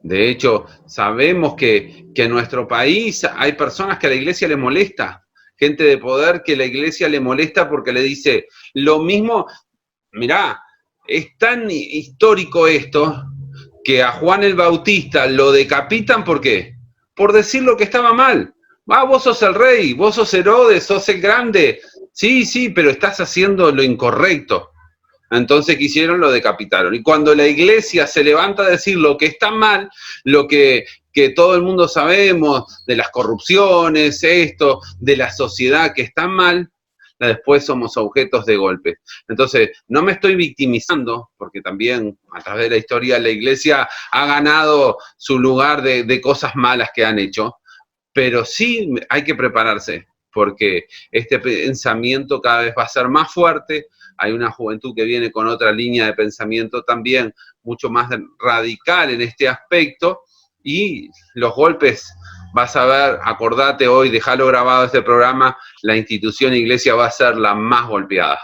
De hecho, sabemos que en nuestro país hay personas que a la iglesia les molesta, gente de poder que la iglesia le molesta porque le dice lo mismo. Mirá, es tan histórico esto que a Juan el Bautista lo decapitan, ¿por qué? Por decir lo que estaba mal. Vos sos el rey, vos sos Herodes, sos el grande. Sí, pero estás haciendo lo incorrecto. Entonces, ¿qué hicieron? Lo decapitaron. Y cuando la iglesia se levanta a decir lo que está mal, lo que todo el mundo sabemos, de las corrupciones, de la sociedad que está mal, después somos objetos de golpe. Entonces, no me estoy victimizando, porque también a través de la historia la iglesia ha ganado su lugar de cosas malas que han hecho, pero sí hay que prepararse, porque este pensamiento cada vez va a ser más fuerte. Hay una juventud que viene con otra línea de pensamiento también mucho más radical en este aspecto, y los golpes, vas a ver, acordate hoy, dejalo grabado este programa, la institución iglesia va a ser la más golpeada.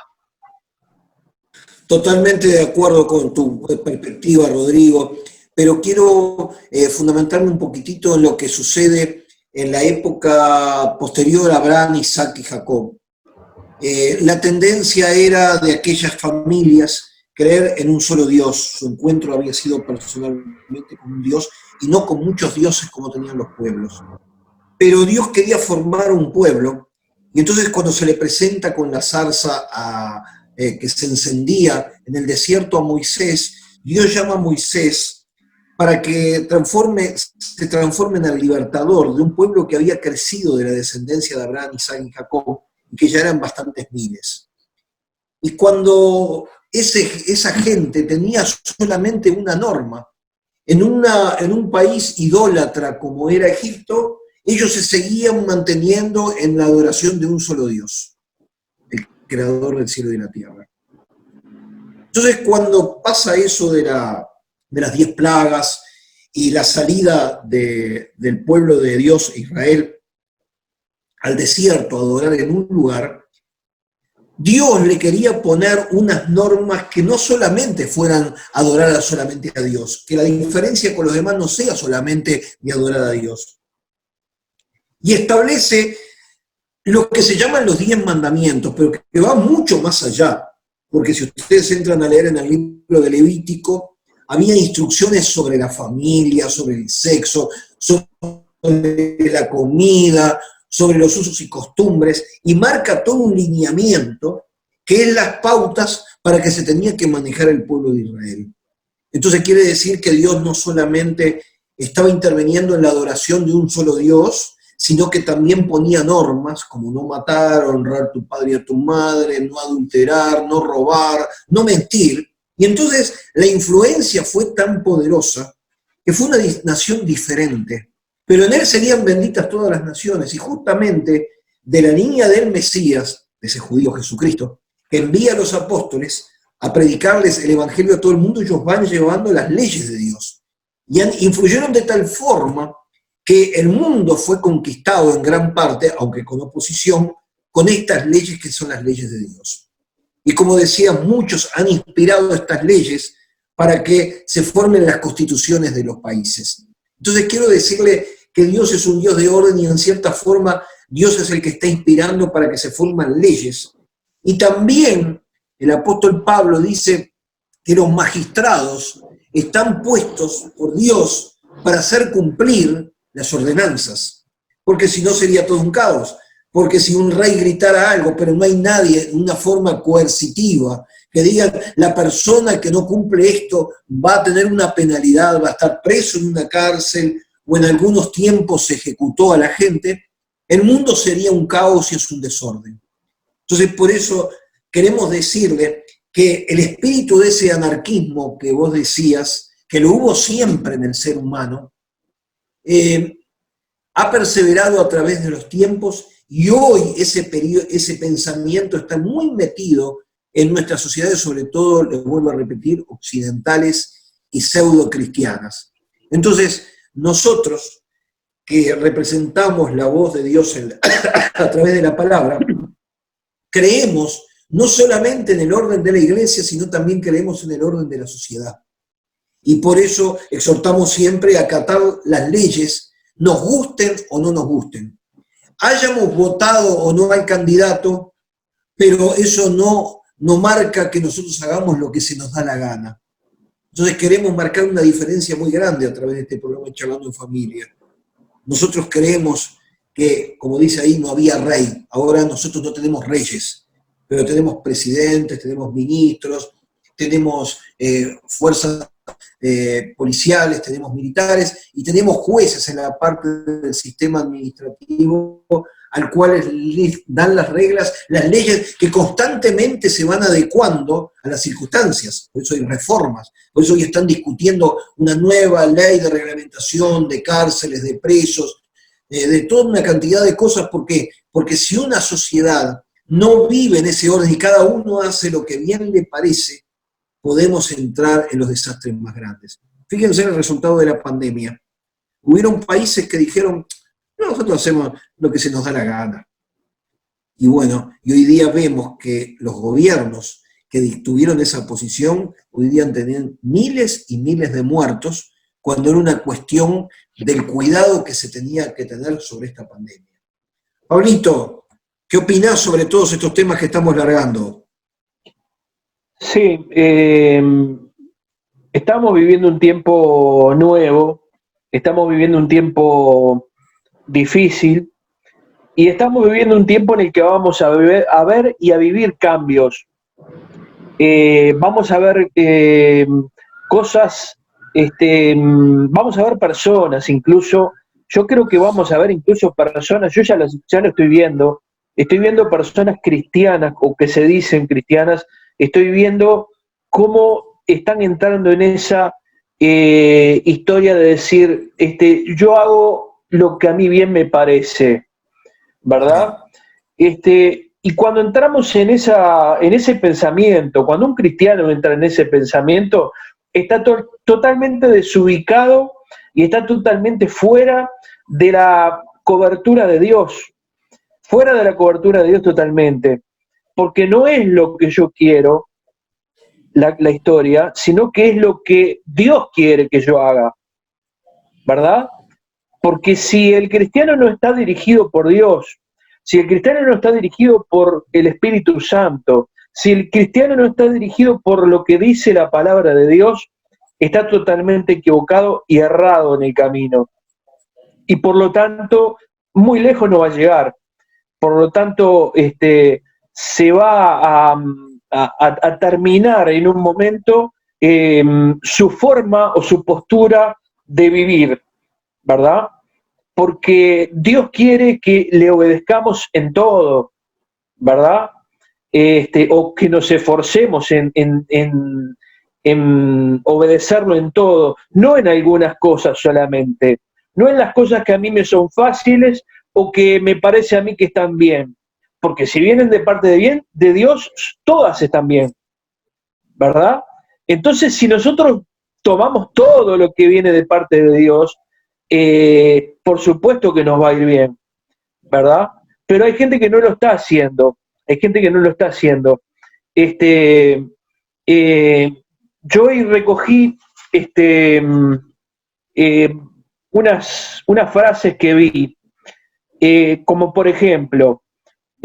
Totalmente de acuerdo con tu perspectiva, Rodrigo, pero quiero fundamentarme un poquitito en lo que sucede en la época posterior a Abraham, Isaac y Jacob. La tendencia era de aquellas familias creer en un solo Dios. Su encuentro había sido personalmente con un Dios y no con muchos dioses como tenían los pueblos. Pero Dios quería formar un pueblo, y entonces cuando se le presenta con la zarza que se encendía en el desierto a Moisés, Dios llama a Moisés para que se transforme en el libertador de un pueblo que había crecido de la descendencia de Abraham, Isaac y Jacob, y que ya eran bastantes miles. Y cuando esa gente tenía solamente una norma, en un país idólatra como era Egipto, ellos se seguían manteniendo en la adoración de un solo Dios, el creador del cielo y de la tierra. Entonces, cuando pasa eso de las 10 plagas y la salida del pueblo de Dios, Israel, al desierto a adorar en un lugar, Dios le quería poner unas normas que no solamente fueran adorar solamente a Dios, que la diferencia con los demás no sea solamente de adorar a Dios. Y establece lo que se llaman los 10 mandamientos, pero que va mucho más allá, porque si ustedes entran a leer en el libro de Levítico, había instrucciones sobre la familia, sobre el sexo, sobre la comida, sobre los usos y costumbres, y marca todo un lineamiento que es las pautas para que se tenía que manejar el pueblo de Israel. Entonces quiere decir que Dios no solamente estaba interviniendo en la adoración de un solo Dios, sino que también ponía normas como no matar, honrar a tu padre y a tu madre, no adulterar, no robar, no mentir. Y entonces la influencia fue tan poderosa que fue una nación diferente. Pero en él serían benditas todas las naciones, y justamente de la línea del Mesías, de ese judío Jesucristo, que envía a los apóstoles a predicarles el evangelio a todo el mundo, ellos van llevando las leyes de Dios. Y influyeron de tal forma que el mundo fue conquistado en gran parte, aunque con oposición, con estas leyes que son las leyes de Dios. Y como decía, muchos han inspirado estas leyes para que se formen las constituciones de los países. Entonces quiero decirle que Dios es un Dios de orden y en cierta forma Dios es el que está inspirando para que se forman leyes. Y también el apóstol Pablo dice que los magistrados están puestos por Dios para hacer cumplir las ordenanzas, porque si no sería todo un caos, porque si un rey gritara algo, pero no hay nadie en una forma coercitiva que digan la persona que no cumple esto va a tener una penalidad, va a estar preso en una cárcel o en algunos tiempos se ejecutó a la gente, el mundo sería un caos y es un desorden. Entonces, por eso queremos decirle que el espíritu de ese anarquismo que vos decías, que lo hubo siempre en el ser humano, ha perseverado a través de los tiempos y hoy ese pensamiento está muy metido en nuestras sociedades, sobre todo, les vuelvo a repetir, occidentales y pseudo-cristianas. Entonces, nosotros que representamos la voz de Dios a través de la palabra, creemos no solamente en el orden de la iglesia, sino también creemos en el orden de la sociedad. Y por eso exhortamos siempre a acatar las leyes, nos gusten o no nos gusten. Hayamos votado o no al candidato, pero eso no marca que nosotros hagamos lo que se nos da la gana. Entonces queremos marcar una diferencia muy grande a través de este programa Charlando en Familia. Nosotros creemos que, como dice ahí, no había rey. Ahora nosotros no tenemos reyes, pero tenemos presidentes, tenemos ministros, tenemos fuerzas policiales, tenemos militares y tenemos jueces en la parte del sistema administrativo al cual les dan las reglas, las leyes que constantemente se van adecuando a las circunstancias. Por eso hay reformas, por eso hoy están discutiendo una nueva ley de reglamentación de cárceles, de presos, de toda una cantidad de cosas. ¿Por qué? Porque si una sociedad no vive en ese orden y cada uno hace lo que bien le parece, podemos entrar en los desastres más grandes. Fíjense en el resultado de la pandemia. Hubieron países que dijeron, no, nosotros hacemos lo que se nos da la gana. Y bueno, y hoy día vemos que los gobiernos que tuvieron esa posición, hoy día tenían miles y miles de muertos, cuando era una cuestión del cuidado que se tenía que tener sobre esta pandemia. Pablito, ¿qué opinás sobre todos estos temas que estamos largando? Sí, estamos viviendo un tiempo nuevo, estamos viviendo un tiempo difícil y estamos viviendo un tiempo en el que vamos a ver y a vivir cambios. Vamos a ver cosas, vamos a ver personas incluso. Yo creo que vamos a ver incluso personas, yo ya lo estoy viendo personas cristianas o que se dicen cristianas. Estoy viendo cómo están entrando en esa historia de decir, yo hago lo que a mí bien me parece, ¿verdad? Y cuando entramos en ese pensamiento, cuando un cristiano entra en ese pensamiento, está totalmente desubicado y está totalmente fuera de la cobertura de Dios, totalmente. Porque no es lo que yo quiero, la historia, sino que es lo que Dios quiere que yo haga, ¿verdad? Porque si el cristiano no está dirigido por Dios, si el cristiano no está dirigido por el Espíritu Santo, si el cristiano no está dirigido por lo que dice la palabra de Dios, está totalmente equivocado y errado en el camino. Y por lo tanto, muy lejos no va a llegar. Por lo tanto, se va a terminar en un momento su forma o su postura de vivir, ¿verdad? Porque Dios quiere que le obedezcamos en todo, ¿verdad? O que nos esforcemos en obedecerlo en todo, no en algunas cosas solamente, no en las cosas que a mí me son fáciles o que me parece a mí que están bien. Porque si vienen de parte de Dios, todas están bien, ¿verdad? Entonces, si nosotros tomamos todo lo que viene de parte de Dios, por supuesto que nos va a ir bien, ¿verdad? Pero hay gente que no lo está haciendo, yo hoy recogí unas frases que vi, como por ejemplo,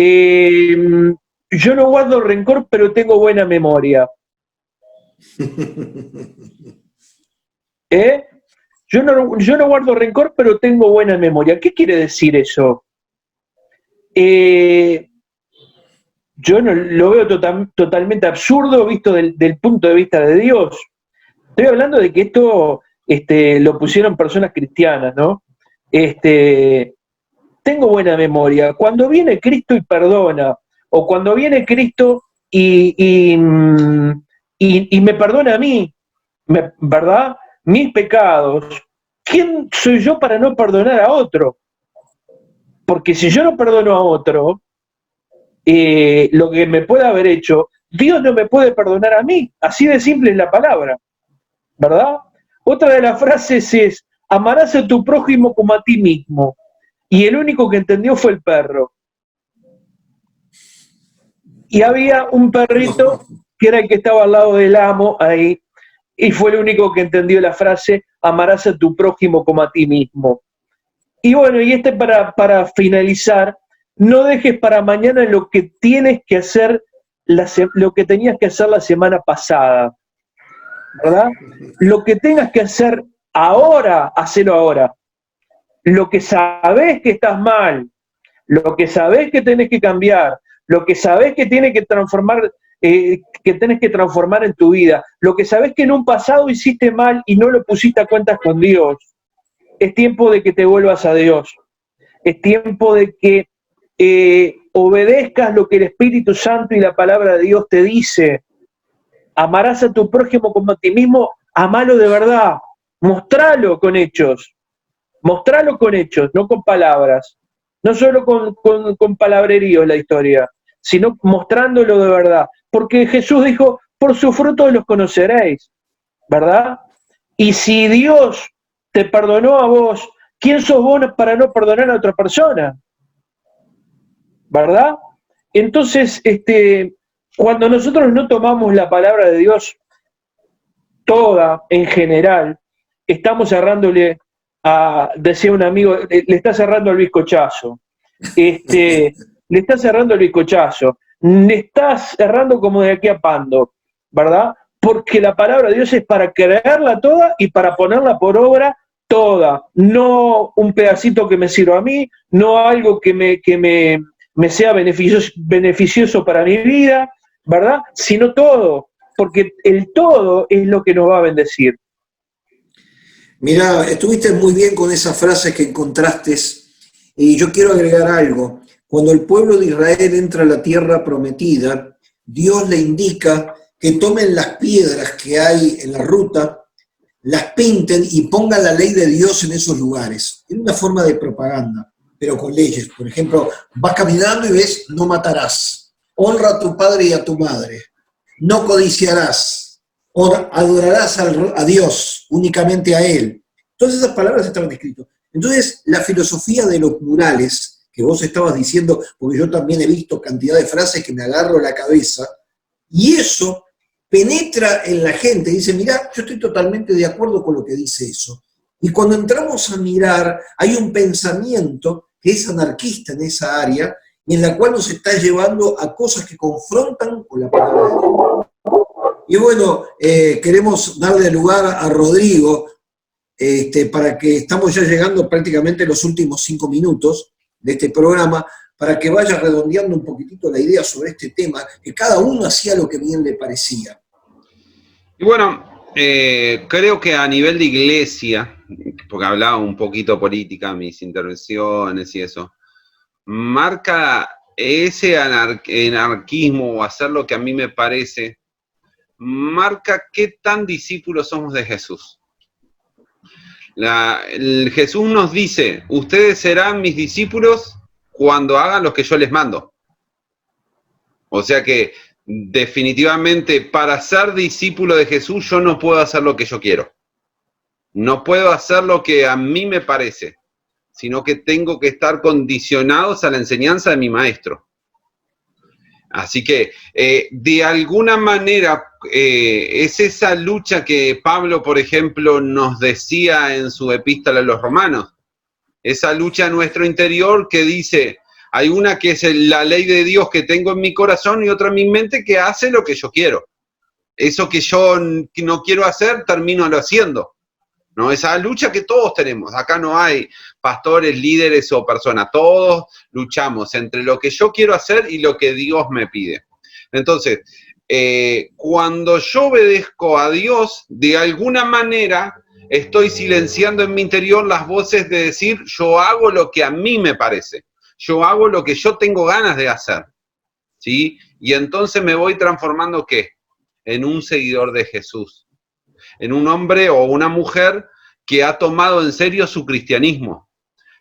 yo no guardo rencor, pero tengo buena memoria. Yo no guardo rencor, pero tengo buena memoria. ¿Qué quiere decir eso? yo no lo veo totalmente absurdo visto del punto de vista de Dios. Estoy hablando de que esto lo pusieron personas cristianas, ¿no? Tengo buena memoria. Cuando viene Cristo y perdona, o cuando viene Cristo y me perdona a mí, ¿verdad? Mis pecados, ¿quién soy yo para no perdonar a otro? Porque si yo no perdono a otro, lo que me pueda haber hecho, Dios no me puede perdonar a mí. Así de simple es la palabra, ¿verdad? Otra de las frases es, amarás a tu prójimo como a ti mismo. Y el único que entendió fue el perro. Y había un perrito que era el que estaba al lado del amo ahí, y fue el único que entendió la frase, amarás a tu prójimo como a ti mismo. Y bueno, y para finalizar, no dejes para mañana lo que tienes que hacer, lo que tenías que hacer la semana pasada, ¿verdad? Lo que tengas que hacer ahora, hacelo ahora. Lo que sabés que estás mal, lo que sabés que tenés que cambiar, lo que sabés que tienes que transformar, en tu vida, lo que sabés que en un pasado hiciste mal y no lo pusiste a cuentas con Dios, es tiempo de que te vuelvas a Dios. Es tiempo de que obedezcas lo que el Espíritu Santo y la palabra de Dios te dice. Amarás a tu prójimo como a ti mismo, amalo de verdad. Mostralo con hechos. Mostralo con hechos, no con palabras. No solo con palabreríos la historia, sino mostrándolo de verdad. Porque Jesús dijo, por sus frutos los conoceréis, ¿verdad? Y si Dios te perdonó a vos, ¿quién sos vos para no perdonar a otra persona? ¿Verdad? Entonces, cuando nosotros no tomamos la palabra de Dios toda, en general, estamos cerrándole decía un amigo, le está cerrando el bizcochazo. Le está cerrando el bizcochazo. Le está cerrando como de aquí a Pando, ¿verdad? Porque la palabra de Dios es para creerla toda y para ponerla por obra toda. No un pedacito que me sirva a mí, no algo que me sea beneficioso para mi vida, ¿verdad? Sino todo, porque el todo es lo que nos va a bendecir. Mirá, estuviste muy bien con esas frases que encontraste y yo quiero agregar algo. Cuando el pueblo de Israel entra a la tierra prometida, Dios le indica que tomen las piedras que hay en la ruta, las pinten y pongan la ley de Dios en esos lugares. Es una forma de propaganda, pero con leyes. Por ejemplo, vas caminando y ves, no matarás. Honra a tu padre y a tu madre. No codiciarás. Adorarás a Dios, únicamente a Él. Todas esas palabras estaban escritas. Entonces, la filosofía de los murales, que vos estabas diciendo, porque yo también he visto cantidad de frases que me agarro la cabeza, y eso penetra en la gente, dice, mirá, yo estoy totalmente de acuerdo con lo que dice eso. Y cuando entramos a mirar, hay un pensamiento que es anarquista en esa área, y en la cual nos está llevando a cosas que confrontan con la palabra de Dios. Y bueno, queremos darle lugar a Rodrigo, para que estamos ya llegando prácticamente a los últimos 5 minutos de este programa, para que vaya redondeando un poquitito la idea sobre este tema, que cada uno hacía lo que bien le parecía. Y bueno, creo que a nivel de iglesia, porque hablaba un poquito política, mis intervenciones y eso, marca ese anarquismo o hacer lo que a mí me parece, marca qué tan discípulos somos de Jesús. Jesús nos dice, ustedes serán mis discípulos cuando hagan lo que yo les mando. O sea que definitivamente para ser discípulo de Jesús yo no puedo hacer lo que yo quiero. No puedo hacer lo que a mí me parece, sino que tengo que estar condicionados a la enseñanza de mi maestro. Así que, de alguna manera, es esa lucha que Pablo, por ejemplo, nos decía en su epístola a los romanos. Esa lucha en nuestro interior que dice, hay una que es la ley de Dios que tengo en mi corazón y otra en mi mente que hace lo que yo quiero. Eso que yo no quiero hacer, termino lo haciendo, ¿no? Esa lucha que todos tenemos. Acá no hay pastores, líderes o personas. Todos luchamos entre lo que yo quiero hacer y lo que Dios me pide. Entonces, cuando yo obedezco a Dios, de alguna manera estoy silenciando en mi interior las voces de decir, yo hago lo que a mí me parece. Yo hago lo que yo tengo ganas de hacer. ¿Sí? Y entonces me voy transformando, ¿qué? En un seguidor de Jesús. En un hombre o una mujer que ha tomado en serio su cristianismo,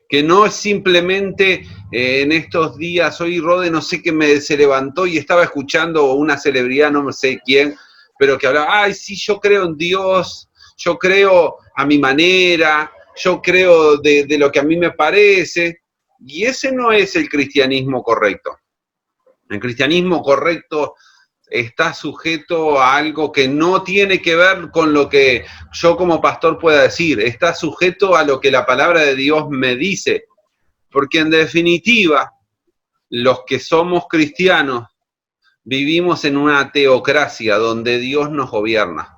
que no es simplemente en estos días, hoy Rode no sé qué se levantó y estaba escuchando una celebridad, no sé quién, pero que hablaba, ay, sí, yo creo en Dios, yo creo a mi manera, yo creo de lo que a mí me parece, y ese no es el cristianismo correcto. El cristianismo correcto está sujeto a algo que no tiene que ver con lo que yo como pastor pueda decir, está sujeto a lo que la palabra de Dios me dice, porque en definitiva, los que somos cristianos vivimos en una teocracia donde Dios nos gobierna,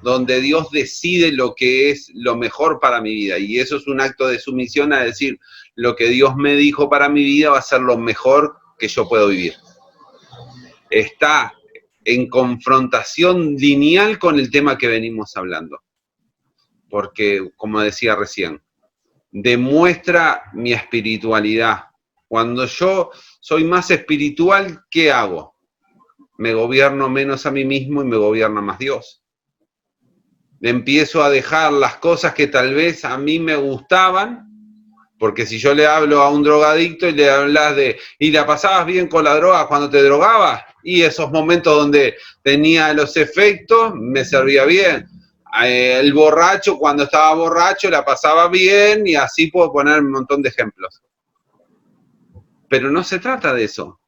donde Dios decide lo que es lo mejor para mi vida, y eso es un acto de sumisión a decir, lo que Dios me dijo para mi vida va a ser lo mejor que yo puedo vivir. Está en confrontación lineal con el tema que venimos hablando. Porque, como decía recién, demuestra mi espiritualidad. Cuando yo soy más espiritual, ¿qué hago? Me gobierno menos a mí mismo y me gobierna más Dios. Empiezo a dejar las cosas que tal vez a mí me gustaban, porque si yo le hablo a un drogadicto y le hablas ¿y la pasabas bien con la droga cuando te drogabas? Y esos momentos donde tenía los efectos, me servía bien. El borracho, cuando estaba borracho, la pasaba bien, y así puedo poner un montón de ejemplos. Pero no se trata de eso.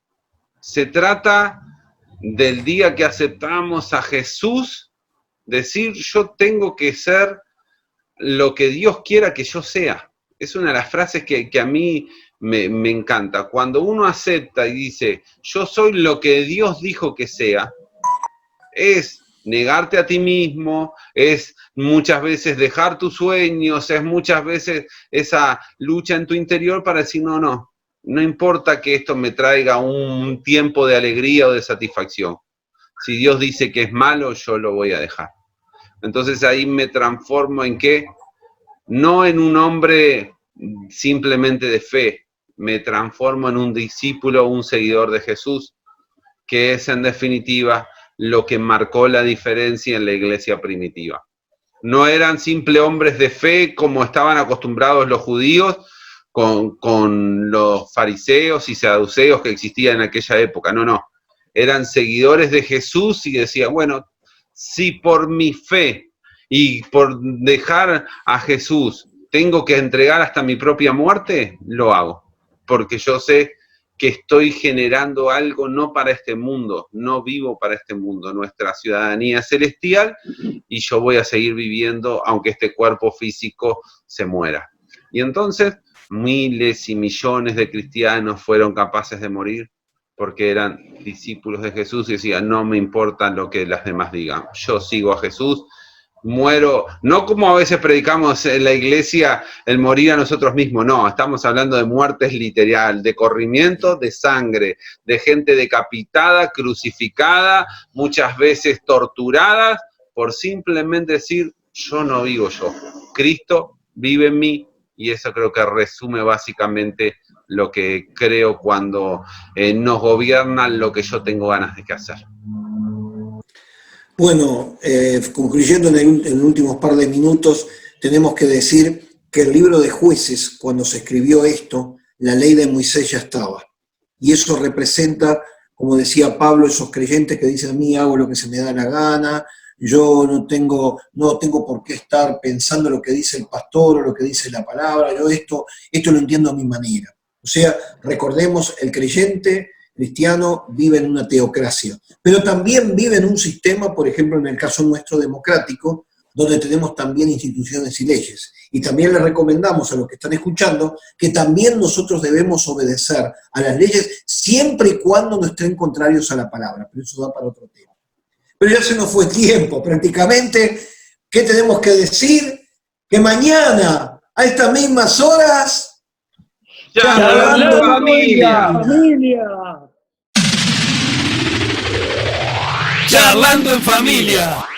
Se trata del día que aceptamos a Jesús, decir, yo tengo que ser lo que Dios quiera que yo sea. Es una de las frases que a mí me encanta. Cuando uno acepta y dice, yo soy lo que Dios dijo que sea, es negarte a ti mismo, es muchas veces dejar tus sueños, es muchas veces esa lucha en tu interior para decir, no importa que esto me traiga un tiempo de alegría o de satisfacción. Si Dios dice que es malo, yo lo voy a dejar. Entonces ahí me transformo en ¿qué? No en un hombre simplemente de fe, me transformo en un discípulo, un seguidor de Jesús, que es en definitiva lo que marcó la diferencia en la iglesia primitiva. No eran simples hombres de fe como estaban acostumbrados los judíos con los fariseos y saduceos que existían en aquella época, no. Eran seguidores de Jesús y decían, bueno, si por mi fe y por dejar a Jesús tengo que entregar hasta mi propia muerte, lo hago. Porque yo sé que estoy generando algo no para este mundo, no vivo para este mundo. Nuestra ciudadanía es celestial y yo voy a seguir viviendo aunque este cuerpo físico se muera. Y entonces miles y millones de cristianos fueron capaces de morir porque eran discípulos de Jesús y decían, no me importa lo que las demás digan, yo sigo a Jesús, muero, no como a veces predicamos en la iglesia el morir a nosotros mismos, no, estamos hablando de muertes literal, de corrimiento de sangre, de gente decapitada, crucificada, muchas veces torturadas, por simplemente decir, yo no vivo yo, Cristo vive en mí, y eso creo que resume básicamente lo que creo cuando nos gobiernan lo que yo tengo ganas de hacer. Bueno, concluyendo en el últimos par de minutos, tenemos que decir que el libro de Jueces, cuando se escribió esto, la ley de Moisés ya estaba. Y eso representa, como decía Pablo, esos creyentes que dicen, a mí hago lo que se me da la gana, yo no tengo por qué estar pensando lo que dice el pastor o lo que dice la palabra, yo esto lo entiendo a mi manera. O sea, recordemos, el creyente cristiano vive en una teocracia, pero también vive en un sistema, por ejemplo, en el caso nuestro democrático, donde tenemos también instituciones y leyes. Y también les recomendamos a los que están escuchando que también nosotros debemos obedecer a las leyes siempre y cuando no estén contrarios a la palabra, pero eso da para otro tema. Pero ya se nos fue tiempo, prácticamente ¿qué tenemos que decir? Que mañana, a estas mismas horas, Charlando familia. familia. Charlando en familia.